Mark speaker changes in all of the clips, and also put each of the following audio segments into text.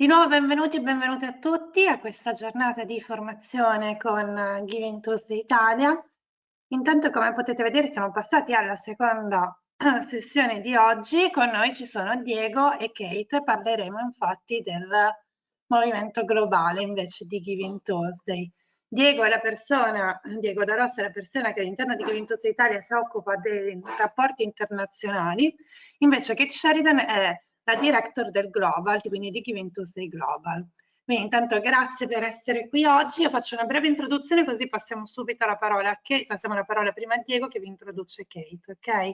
Speaker 1: Di nuovo benvenuti e benvenute a tutti a questa giornata di formazione con Giving Tuesday Italia. Intanto, come potete vedere, siamo passati alla seconda sessione di oggi. Con noi ci sono Diego e Kate. Parleremo infatti del movimento globale invece di Giving Tuesday. Diego Da Rossa è la persona che all'interno di Giving Tuesday Italia si occupa dei rapporti internazionali, invece Kate Sheridan è la director del Global, quindi di Giving Tuesday Global. Quindi intanto grazie per essere qui oggi. Io faccio una breve introduzione così passiamo subito la parola a Kate, passiamo la parola prima a Diego che vi introduce Kate, ok?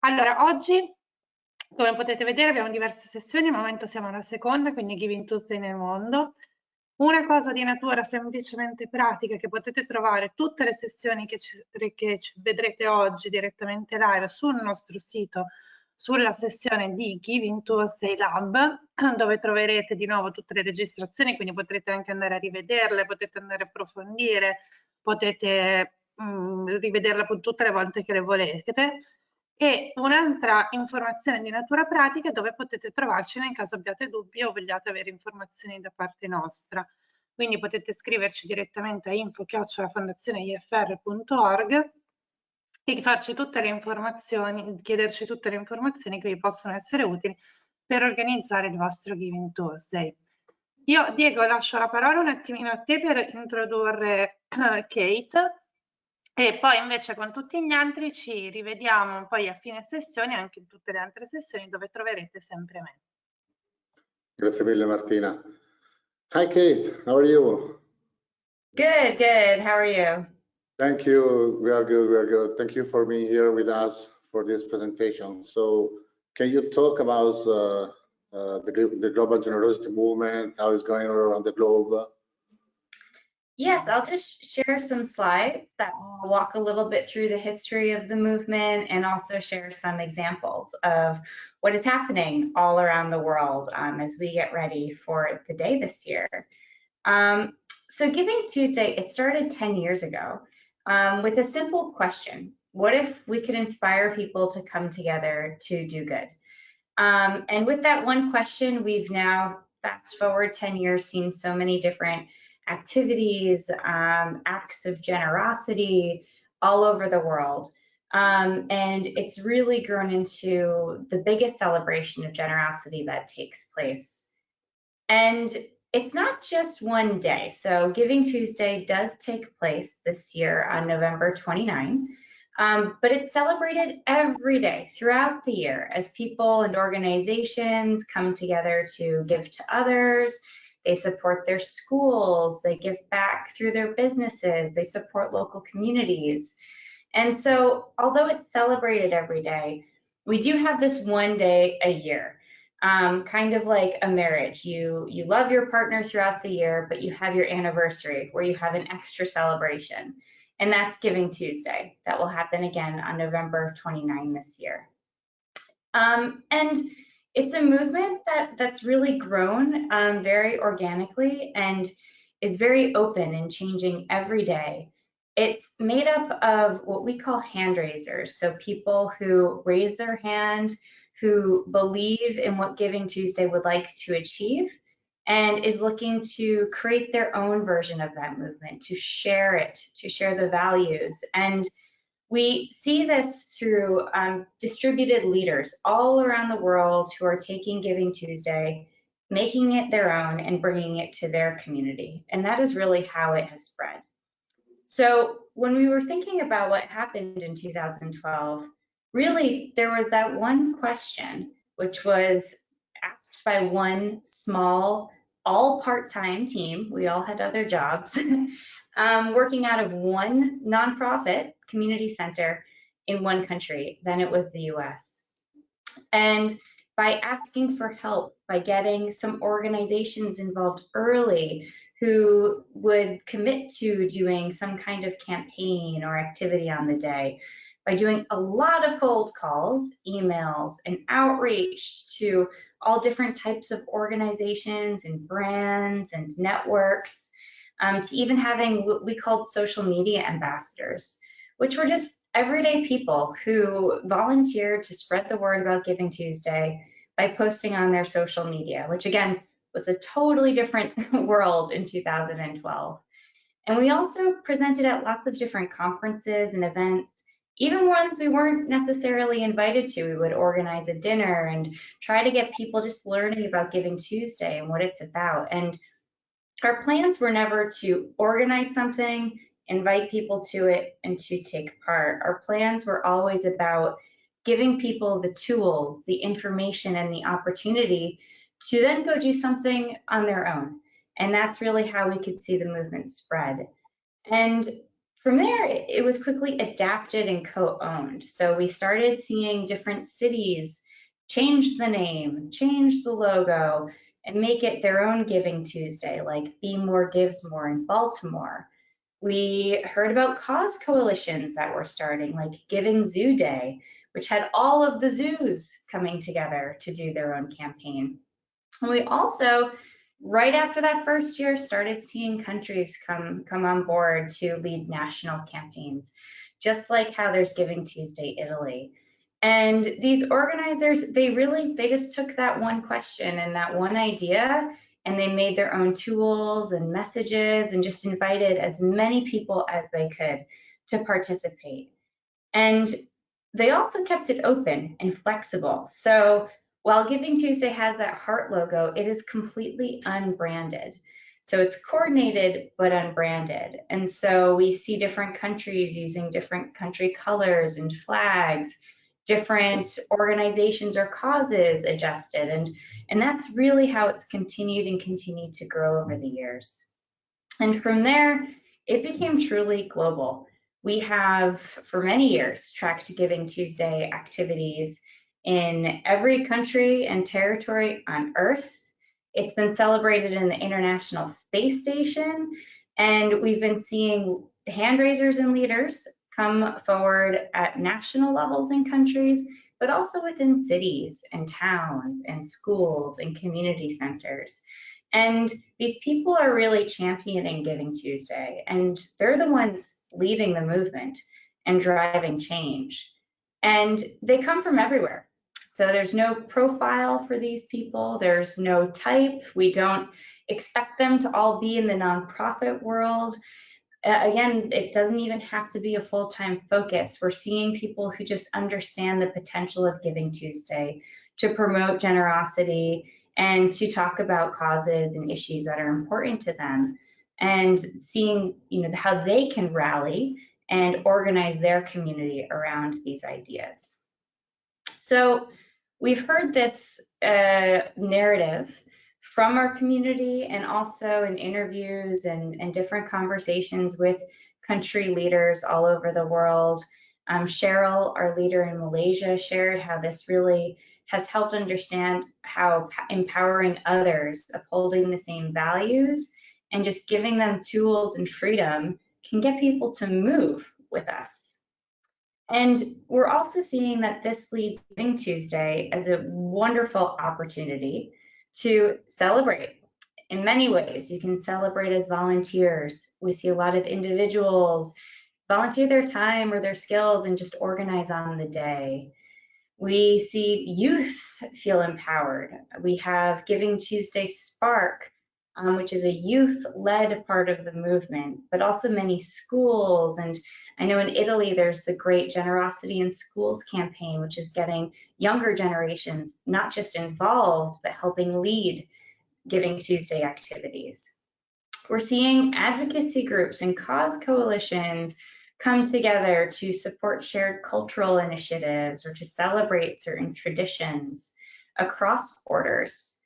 Speaker 1: Allora, oggi, come potete vedere, abbiamo diverse sessioni, al momento siamo alla seconda, quindi Giving Tuesday nel mondo. Una cosa di natura semplicemente pratica che potete trovare tutte le sessioni che vedrete oggi direttamente live sul nostro sito, sulla sessione di GivingTuesdayLAB, dove troverete di nuovo tutte le registrazioni, quindi potrete anche andare a rivederle, potete andare a approfondire, potete rivederla tutte le volte che le volete. E un'altra informazione di natura pratica dove potete trovarci nel caso abbiate dubbi o vogliate avere informazioni da parte nostra. Quindi potete scriverci direttamente a info@fondazioneifr.org e farci tutte le informazioni, chiederci tutte le informazioni che vi possono essere utili per organizzare il vostro Giving Tuesday. Io, Diego, lascio la parola un attimino a te per introdurre Kate e poi invece con tutti gli altri ci rivediamo poi a fine sessione, anche in tutte le altre sessioni dove troverete sempre me.
Speaker 2: Grazie mille Martina. Hi Kate, how are you?
Speaker 3: Good, good. How are you?
Speaker 2: Thank you. We are good. We are good. Thank you for being here with us for this presentation. So, can you talk about the global generosity movement, how it's going around the globe?
Speaker 3: Yes, I'll just share some slides that will walk a little bit through the history of the movement and also share some examples of what is happening all around the world as we get ready for the day this year. So Giving Tuesday, it started 10 years ago with a simple question. What if we could inspire people to come together to do good? And with that one question, we've now, fast forward 10 years, seen so many different activities, acts of generosity all over the world. And it's really grown into the biggest celebration of generosity that takes place. And it's not just one day. So Giving Tuesday does take place this year on November 29, but it's celebrated every day throughout the year as people and organizations come together to give to others. They support their schools, they give back through their businesses, they support local communities. And so although it's celebrated every day, we do have this one day a year. Kind of like a marriage. You love your partner throughout the year, but you have your anniversary where you have an extra celebration. And that's Giving Tuesday. That will happen again on November 29 this year. And it's a movement that's really grown very organically and is very open and changing every day. It's made up of what we call hand raisers. So people who raise their hand, who believe in what Giving Tuesday would like to achieve and is looking to create their own version of that movement, to share it, to share the values. And we see this through distributed leaders all around the world who are taking Giving Tuesday, making it their own and bringing it to their community. And that is really how it has spread. So when we were thinking about what happened in 2012, really, there was that one question, which was asked by one small, all part-time team. We all had other jobs, working out of one nonprofit community center in one country. Then it was the US. And by asking for help, by getting some organizations involved early who would commit to doing some kind of campaign or activity on the day, by doing a lot of cold calls, emails, and outreach to all different types of organizations and brands and networks, to even having what we called social media ambassadors, which were just everyday people who volunteered to spread the word about Giving Tuesday by posting on their social media, which again, was a totally different world in 2012. And we also presented at lots of different conferences and events, even ones we weren't necessarily invited to. We would organize a dinner and try to get people just learning about Giving Tuesday and what it's about. And our plans were never to organize something, invite people to it, and to take part. Our plans were always about giving people the tools, the information, and the opportunity to then go do something on their own. And that's really how we could see the movement spread. And from there, it was quickly adapted and co-owned. So we started seeing different cities change the name, change the logo, and make it their own Giving Tuesday, like Be More Gives More in Baltimore. We heard about cause coalitions that were starting, like Giving Zoo Day, which had all of the zoos coming together to do their own campaign. And we also, right after that first year, started seeing countries come on board to lead national campaigns, just like how there's Giving Tuesday Italy. And these organizers, they just took that one question and that one idea, and they made their own tools and messages and just invited as many people as they could to participate. And they also kept it open and flexible. So while Giving Tuesday has that heart logo, it is completely unbranded. So it's coordinated but unbranded. And so we see different countries using different country colors and flags, different organizations or causes adjusted. And that's really how it's continued to grow over the years. And from there, it became truly global. We have, for many years, tracked Giving Tuesday activities in every country and territory on Earth. It's been celebrated in the International Space Station, and we've been seeing hand raisers and leaders come forward at national levels in countries, but also within cities and towns and schools and community centers. And these people are really championing Giving Tuesday, and they're the ones leading the movement and driving change. And they come from everywhere. So there's no profile for these people. There's no type. We don't expect them to all be in the nonprofit world. Again, it doesn't even have to be a full-time focus. We're seeing people who just understand the potential of Giving Tuesday to promote generosity and to talk about causes and issues that are important to them, and seeing how they can rally and organize their community around these ideas. So we've heard this narrative from our community, and also in interviews and different conversations with country leaders all over the world. Cheryl, our leader in Malaysia, shared how this really has helped understand how empowering others, upholding the same values, and just giving them tools and freedom can get people to move with us. And we're also seeing that this leads Giving Tuesday as a wonderful opportunity to celebrate in many ways. You can celebrate as volunteers. We see a lot of individuals volunteer their time or their skills and just organize on the day. We see youth feel empowered. We have Giving Tuesday Spark, which is a youth-led part of the movement, but also many schools. And I know in Italy, there's the Great Generosity in Schools campaign, which is getting younger generations not just involved, but helping lead Giving Tuesday activities. We're seeing advocacy groups and cause coalitions come together to support shared cultural initiatives or to celebrate certain traditions across borders.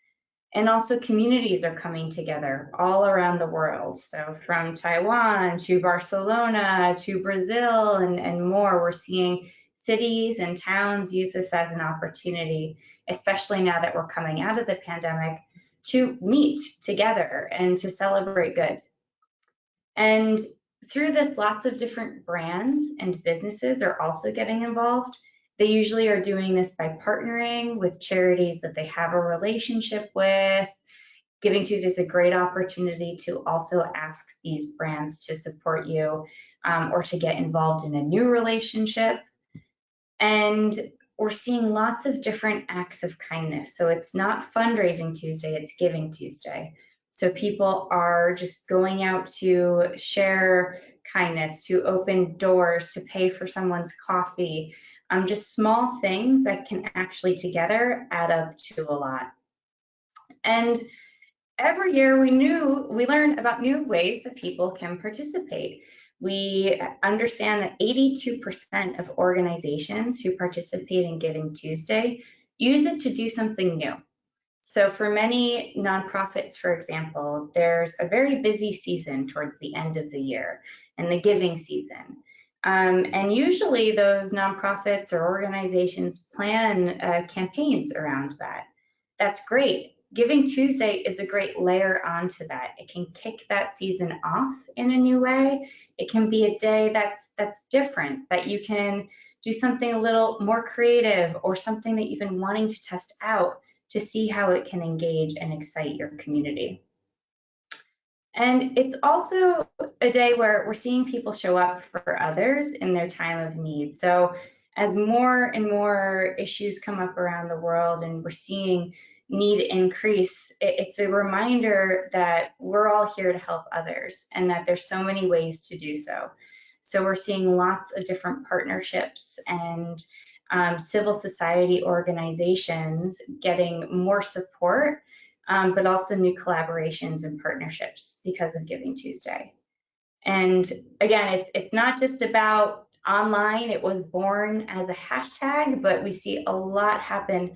Speaker 3: And also communities are coming together all around the world. So from Taiwan to Barcelona to Brazil and more, we're seeing cities and towns use this as an opportunity, especially now that we're coming out of the pandemic, to meet together and to celebrate good. And through this, lots of different brands and businesses are also getting involved. They usually are doing this by partnering with charities that they have a relationship with. Giving Tuesday is a great opportunity to also ask these brands to support you or to get involved in a new relationship. And we're seeing lots of different acts of kindness. So it's not Fundraising Tuesday, it's Giving Tuesday. So people are just going out to share kindness, to open doors, to pay for someone's coffee, just small things that can actually together add up to a lot. And every year we learn about new ways that people can participate. We understand that 82% of organizations who participate in Giving Tuesday use it to do something new. So for many nonprofits, for example, there's a very busy season towards the end of the year and the giving season. And usually those nonprofits or organizations plan campaigns around that. That's great. Giving Tuesday is a great layer onto that. It can kick that season off in a new way. It can be a day that's different, that you can do something a little more creative or something that you've been wanting to test out to see how it can engage and excite your community. And it's also a day where we're seeing people show up for others in their time of need. So as more and more issues come up around the world and we're seeing need increase, it's a reminder that we're all here to help others and that there's so many ways to do so. So we're seeing lots of different partnerships and civil society organizations getting more support, but also new collaborations and partnerships because of Giving Tuesday. And again, it's not just about online. It was born as a hashtag, but we see a lot happen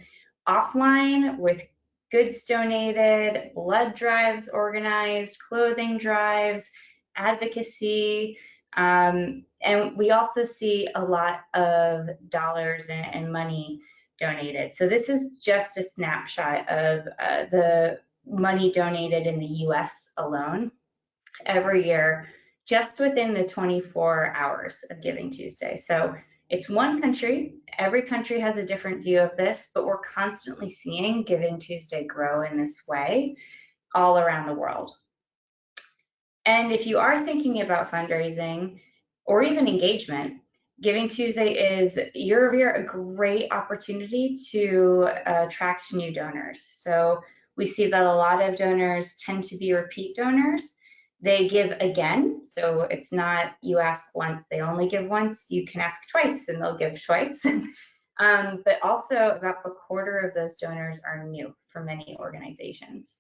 Speaker 3: offline with goods donated, blood drives organized, clothing drives, advocacy, and we also see a lot of dollars and money donated. So this is just a snapshot of the money donated in the US alone every year, just within the 24 hours of Giving Tuesday. So it's one country. Every country has a different view of this, but we're constantly seeing Giving Tuesday grow in this way all around the world. And if you are thinking about fundraising or even engagement, Giving Tuesday is year over year a great opportunity to attract new donors. So we see that a lot of donors tend to be repeat donors. They give again, so it's not you ask once, they only give once. You can ask twice and they'll give twice. But also about a quarter of those donors are new for many organizations.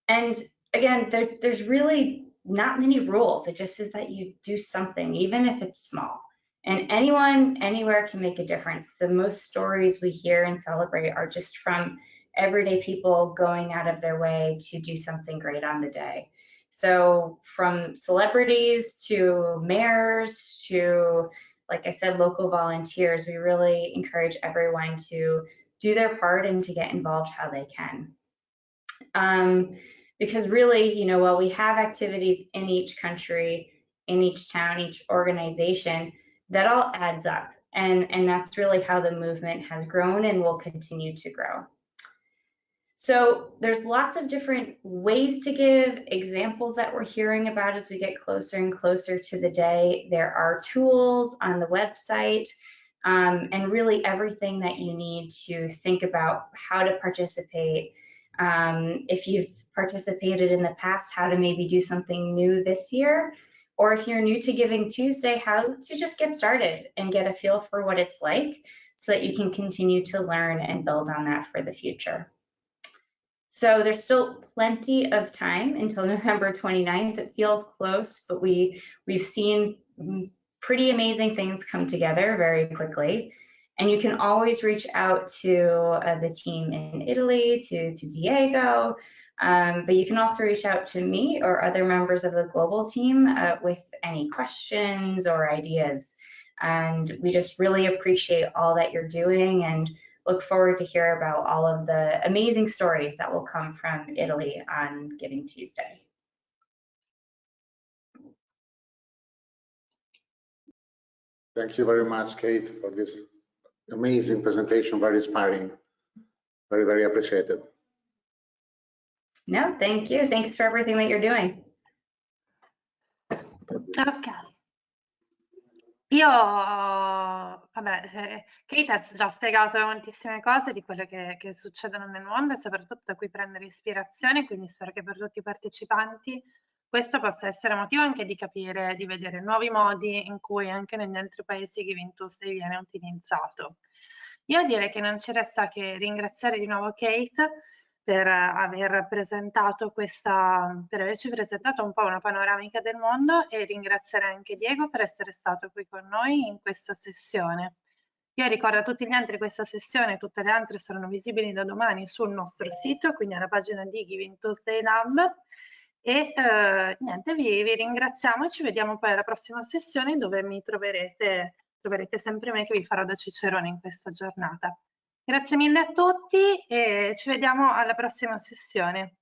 Speaker 3: And again, there's really not many rules. It just is that you do something, even if it's small. And anyone, anywhere can make a difference. The most stories we hear and celebrate are just from everyday people going out of their way to do something great on the day. So from celebrities to mayors to, like I said, local volunteers, we really encourage everyone to do their part and to get involved how they can. Because really, you know, while we have activities in each country, in each town, each organization, that all adds up. And that's really how the movement has grown and will continue to grow. So there's lots of different ways to give, examples that we're hearing about as we get closer and closer to the day. There are tools on the website and really everything that you need to think about how to participate. If you've participated in the past, how to maybe do something new this year, or if you're new to Giving Tuesday, how to just get started and get a feel for what it's like so that you can continue to learn and build on that for the future. So there's still plenty of time until November 29th. It feels close, but we've seen pretty amazing things come together very quickly. And you can always reach out to the team in Italy, to Diego, but you can also reach out to me or other members of the global team with any questions or ideas. And we just really appreciate all that you're doing and look forward to hear about all of the amazing stories that will come from Italy on Giving Tuesday.
Speaker 2: Thank you very much, Kate, for this amazing presentation, very inspiring, very, very appreciated.
Speaker 3: No, thank you. Thanks for everything that you're doing.
Speaker 1: Ok. Io Kait ha già spiegato moltissime cose di quelle che succedono nel mondo e soprattutto da cui prendere ispirazione, quindi spero che per tutti i partecipanti questo possa essere motivo anche di capire, di vedere nuovi modi in cui anche negli altri paesi GivingTuesday viene utilizzato. Io direi che non ci resta che ringraziare di nuovo Kait per averci presentato un po' una panoramica del mondo e ringraziare anche Diego per essere stato qui con noi in questa sessione. Io ricordo a tutti gli altri questa sessione, tutte le altre saranno visibili da domani sul nostro sito, quindi alla pagina di GivingTuesdayLAB. E niente, vi ringraziamo e ci vediamo poi alla prossima sessione dove mi troverete sempre me che vi farò da cicerone in questa giornata. Grazie mille a tutti e ci vediamo alla prossima sessione.